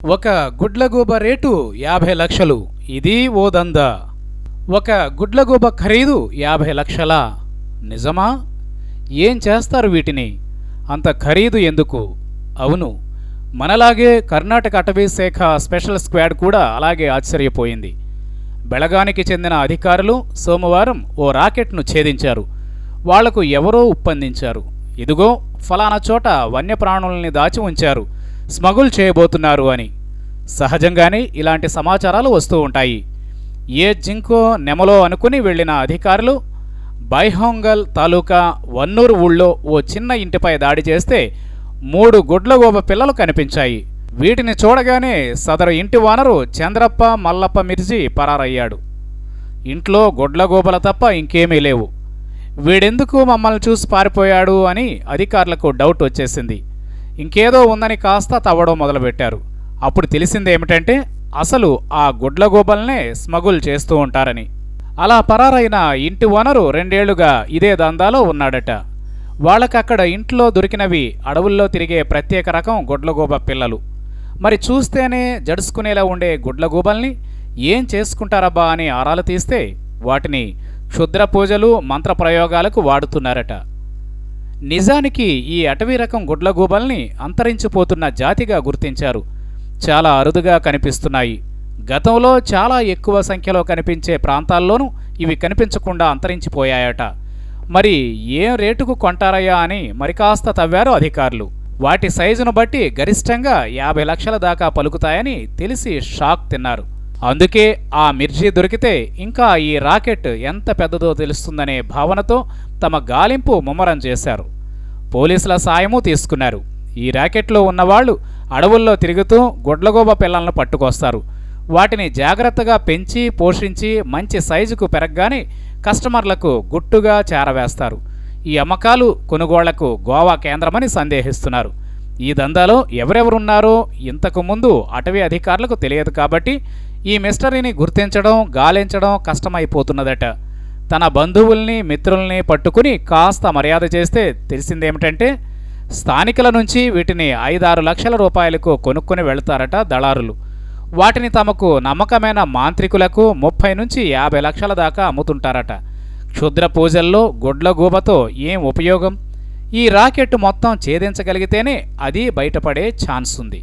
ఒక గుడ్లగూబ రేటు 50 లక్షలు. ఇది ఓ దందా. ఒక గుడ్లగూబ ఖరీదు 50 లక్షలా? నిజమా? ఏం చేస్తారు వీటిని? అంత ఖరీదు ఎందుకు? అవును, మనలాగే కర్ణాటక అటవీ శాఖ స్పెషల్ స్క్వాడ్ కూడా అలాగే ఆశ్చర్యపోయింది. బెళగానికి చెందిన అధికారులు సోమవారం ఓ రాకెట్ను ఛేదించారు. వాళ్లకు ఎవరో ఉప్పందించారు. ఇదిగో ఫలానా చోట వన్యప్రాణుల్ని దాచి ఉంచారు, స్మగుల్ చేయబోతున్నారు అని. సహజంగానే ఇలాంటి సమాచారాలు వస్తూ ఉంటాయి. ఏ జింకో నెమలో అనుకుని వెళ్లిన అధికారులు బైహొంగల్ తాలూకా వన్నూరు ఊళ్ళో ఓ చిన్న ఇంటిపై దాడి చేస్తే 3 గుడ్లగూబ పిల్లలు కనిపించాయి. వీటిని చూడగానే సదరు ఇంటి ఓనరు చంద్రప్ప మల్లప్ప మిర్జీ పరారయ్యాడు. ఇంట్లో గుడ్లగూబల తప్ప ఇంకేమీ లేవు. వీడెందుకు మమ్మల్ని చూసి పారిపోయాడు అని అధికారులకు డౌట్ వచ్చేసింది. ఇంకేదో ఉందని కాస్త తవ్వడం మొదలుపెట్టారు. అప్పుడు తెలిసిందేమిటంటే అసలు ఆ గుడ్లగూబల్నే స్మగుల్ చేస్తూ ఉంటారని. అలా పరారైన ఇంటి ఓనరు 2 ఏళ్లుగా ఇదే దందాలో ఉన్నాడట. వాళ్ళకక్కడ ఇంట్లో దొరికినవి అడవుల్లో తిరిగే ప్రత్యేక రకం గుడ్లగూబ పిల్లలు. మరి చూస్తేనే జడుసుకునేలా ఉండే గుడ్లగూబల్ని ఏం చేసుకుంటారబ్బా అని ఆరాలు తీస్తే వాటిని క్షుద్ర పూజలు మంత్రప్రయోగాలకు వాడుతున్నారట. నిజానికి ఈ అటవీ రకం గుడ్లగూబల్ని అంతరించిపోతున్న జాతిగా గుర్తించారు. చాలా అరుదుగా కనిపిస్తున్నాయి. గతంలో చాలా ఎక్కువ సంఖ్యలో కనిపించే ప్రాంతాల్లోనూ ఇవి కనిపించకుండా అంతరించిపోయాయట. మరి ఏం రేటుకు కొంటారయ్యా అని మరికాస్త తవ్వారు అధికారులు. వాటి సైజును బట్టి గరిష్టంగా 50 లక్షల దాకా పలుకుతాయని తెలిసి షాక్ తిన్నారు. అందుకే ఆ మిర్జీ దొరికితే ఇంకా ఈ రాకెట్ ఎంత పెద్దదో తెలుస్తుందనే భావనతో తమ గాలింపు ముమ్మరం చేశారు. పోలీసుల సాయమూ తీసుకున్నారు. ఈ రాకెట్లో ఉన్నవాళ్లు అడవుల్లో తిరుగుతూ గుడ్లగూబ పిల్లలను పట్టుకొస్తారు. వాటిని జాగ్రత్తగా పెంచి పోషించి మంచి సైజుకు పెరగగానే కస్టమర్లకు గుట్టుగా చేరవేస్తారు. ఈ అమ్మకాలు కొనుగోళ్లకు గోవా కేంద్రమని సందేహిస్తున్నారు. ఈ దందాలో ఎవరెవరున్నారో ఇంతకు ముందు అటవీ అధికారులకు తెలియదు కాబట్టి ఈ మిస్టరీని గుర్తించడం గాలించడం కష్టమైపోతున్నదట. తన బంధువుల్ని మిత్రుల్ని పట్టుకుని కాస్త మర్యాద చేస్తే తెలిసిందేమిటంటే స్థానికుల నుంచి వీటిని 5-6 లక్షల రూపాయలకు కొనుక్కొని వెళతారట దళారులు. వాటిని తమకు నమ్మకమైన మాంత్రికులకు 30 నుంచి 50 లక్షల దాకా అమ్ముతుంటారట. క్షుద్ర పూజల్లో గుడ్లగూబతో ఏం ఉపయోగం? ఈ రాకెట్ మొత్తం ఛేదించగలిగితేనే అది బయటపడే ఛాన్స్ ఉంది.